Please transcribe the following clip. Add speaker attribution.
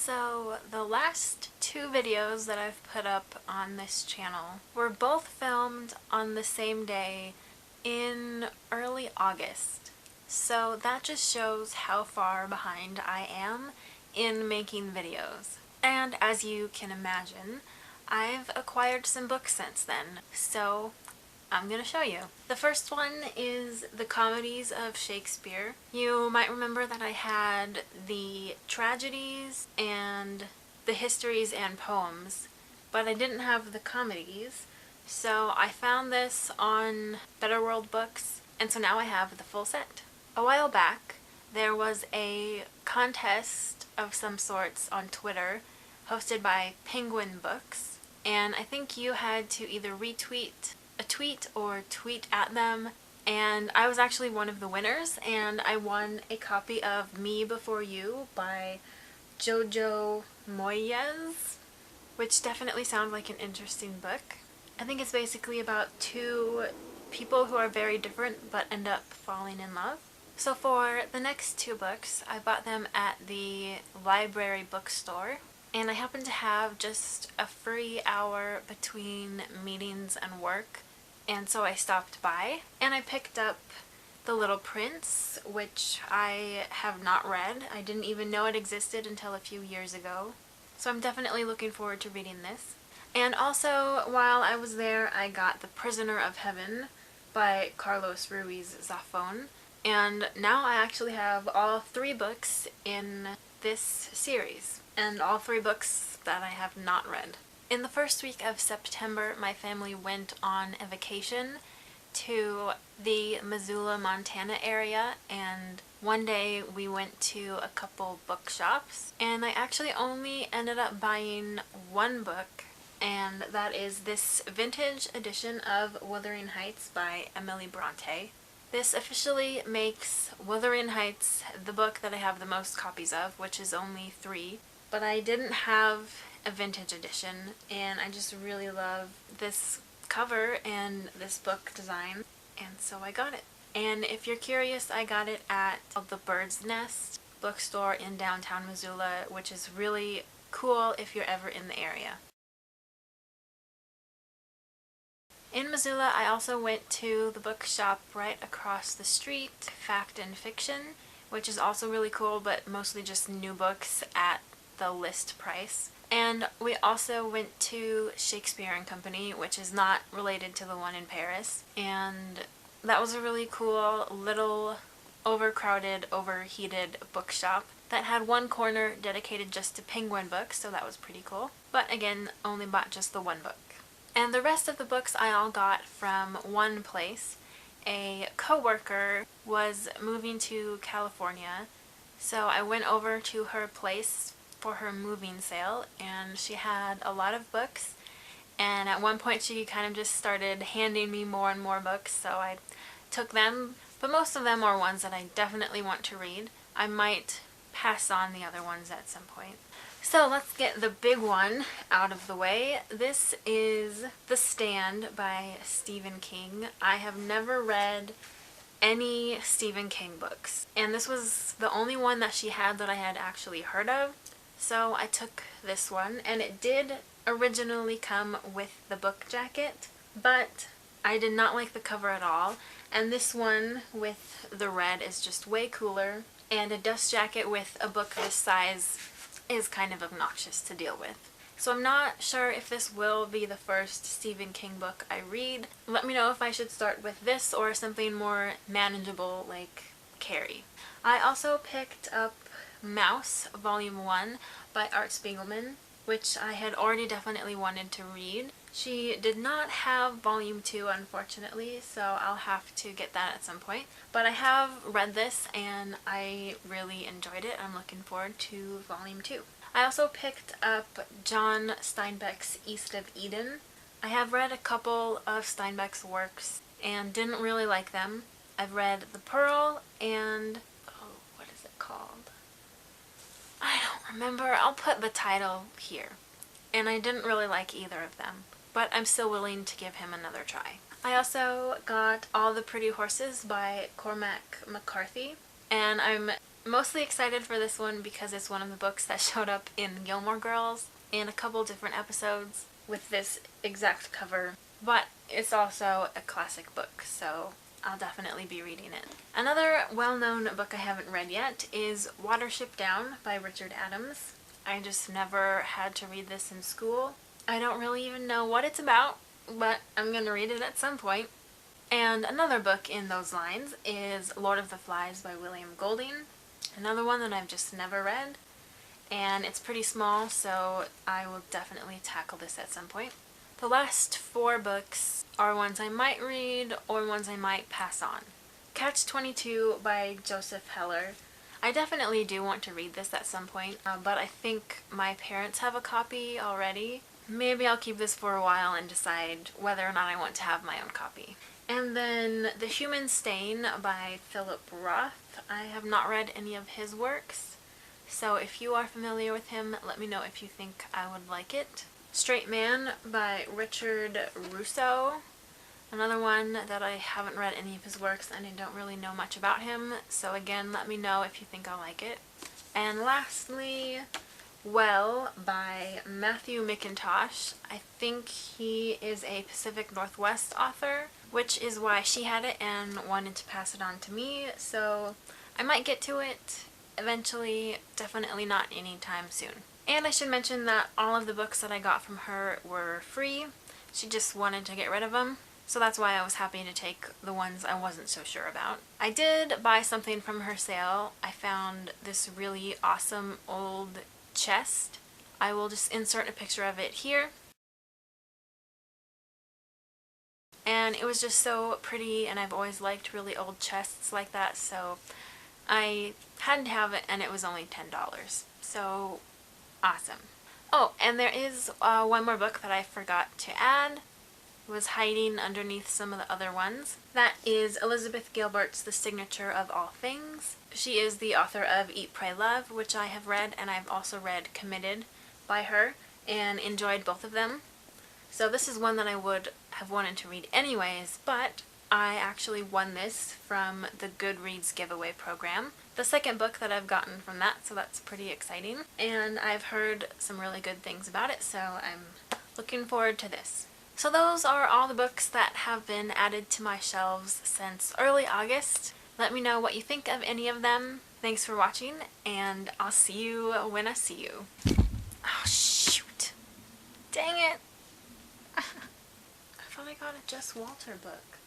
Speaker 1: So the last two videos that I've put up on this channel were both filmed on the same day in early August. So that just shows how far behind I am in making videos. And as you can imagine, I've acquired some books since then, so I'm gonna show you. The first one is the comedies of Shakespeare. You might remember that I had the tragedies and the histories and poems, but I didn't have the comedies. So I found this on Better World Books, and so now I have the full set. A while back, there was a contest of some sorts on Twitter hosted by Penguin Books, and I think you had to either retweet a tweet or tweet at them, and I was actually one of the winners, and I won a copy of Me Before You by Jojo Moyes, which definitely sounds like an interesting book. I think it's basically about two people who are very different but end up falling in love. So for the next two books, I bought them at the library bookstore, and I happened to have just a free hour between meetings and work, and so I stopped by and I picked up The Little Prince, which I have not read. I didn't even know it existed until a few years ago, so I'm definitely looking forward to reading this. And also, while I was there, I got The Prisoner of Heaven by Carlos Ruiz Zafón, and now I actually have all three books in this series, and all three books that I have not read. In the first week of September, my family went on a vacation to the Missoula, Montana area, and one day we went to a couple bookshops, and I actually only ended up buying one book, and that is this vintage edition of Wuthering Heights by Emily Bronte. This officially makes Wuthering Heights the book that I have the most copies of, which is only 3, but I didn't have a vintage edition, and I just really love this cover and this book design, and so I got it. And if you're curious, I got it at the Bird's Nest bookstore in downtown Missoula, which is really cool if you're ever in the area. In Missoula, I also went to the bookshop right across the street, Fact and Fiction, which is also really cool, but mostly just new books at the list price. And we also went to Shakespeare and Company, which is not related to the one in Paris, and that was a really cool little overcrowded, overheated bookshop that had one corner dedicated just to Penguin books, so that was pretty cool. But again, only bought just the one book. And the rest of the books I all got from one place. A co-worker was moving to California, so I went over to her place for her moving sale, and she had a lot of books, and at one point she kind of just started handing me more and more books, so I took them, but most of them are ones that I definitely want to read. I might pass on the other ones at some point. So let's get the big one out of the way. This is The Stand by Stephen King. I have never read any Stephen King books, and this was the only one that she had that I had actually heard of. So I took this one, and it did originally come with the book jacket, but I did not like the cover at all, and this one with the red is just way cooler, and a dust jacket with a book this size is kind of obnoxious to deal with. So I'm not sure if this will be the first Stephen King book I read. Let me know if I should start with this or something more manageable like Carrie. I also picked up Mouse, Volume 1 by Art Spiegelman, which I had already definitely wanted to read. She did not have Volume 2, unfortunately, so I'll have to get that at some point. But I have read this, and I really enjoyed it. I'm looking forward to Volume 2. I also picked up John Steinbeck's East of Eden. I have read a couple of Steinbeck's works and didn't really like them. I've read The Pearl and... oh, what is it called? I don't remember. I'll put the title here. And I didn't really like either of them, but I'm still willing to give him another try. I also got All the Pretty Horses by Cormac McCarthy, And I'm mostly excited for this one because it's one of the books that showed up in Gilmore Girls in a couple different episodes with this exact cover. But it's also a classic book, so I'll definitely be reading it. Another well-known book I haven't read yet is Watership Down by Richard Adams. I just never had to read this in school. I don't really even know what it's about, but I'm gonna read it at some point. And another book in those lines is Lord of the Flies by William Golding. Another one that I've just never read, and it's pretty small, so I will definitely tackle this at some point. The last 4 books are ones I might read or ones I might pass on. Catch-22 by Joseph Heller. I definitely do want to read this at some point, but I think my parents have a copy already. Maybe I'll keep this for a while and decide whether or not I want to have my own copy. And then The Human Stain by Philip Roth. I have not read any of his works, so if you are familiar with him, let me know if you think I would like it. Straight Man by Richard Russo. Another one that I haven't read any of his works and I don't really know much about him, so again, let me know if you think I'll like it. And lastly, Well by Matthew McIntosh. I think he is a Pacific Northwest author, which is why she had it and wanted to pass it on to me, so I might get to it eventually, definitely not anytime soon. And I should mention that all of the books that I got from her were free. She just wanted to get rid of them, so that's why I was happy to take the ones I wasn't so sure about. I did buy something from her sale. I found this really awesome old chest. I will just insert a picture of it here. And it was just so pretty, and I've always liked really old chests like that, so I had to have it, and it was only $10. So awesome. Oh, and there is one more book that I forgot to add. It was hiding underneath some of the other ones. That is Elizabeth Gilbert's The Signature of All Things. She is the author of Eat, Pray, Love, which I have read, and I've also read Committed by her and enjoyed both of them. So this is one that I would have wanted to read anyways, but I actually won this from the Goodreads giveaway program. The second book that I've gotten from that, so that's pretty exciting. And I've heard some really good things about it, so I'm looking forward to this. So those are all the books that have been added to my shelves since early August. Let me know what you think of any of them. Thanks for watching, and I'll see you when I see you. Oh shoot. Dang it. I thought I got a Jess Walter book.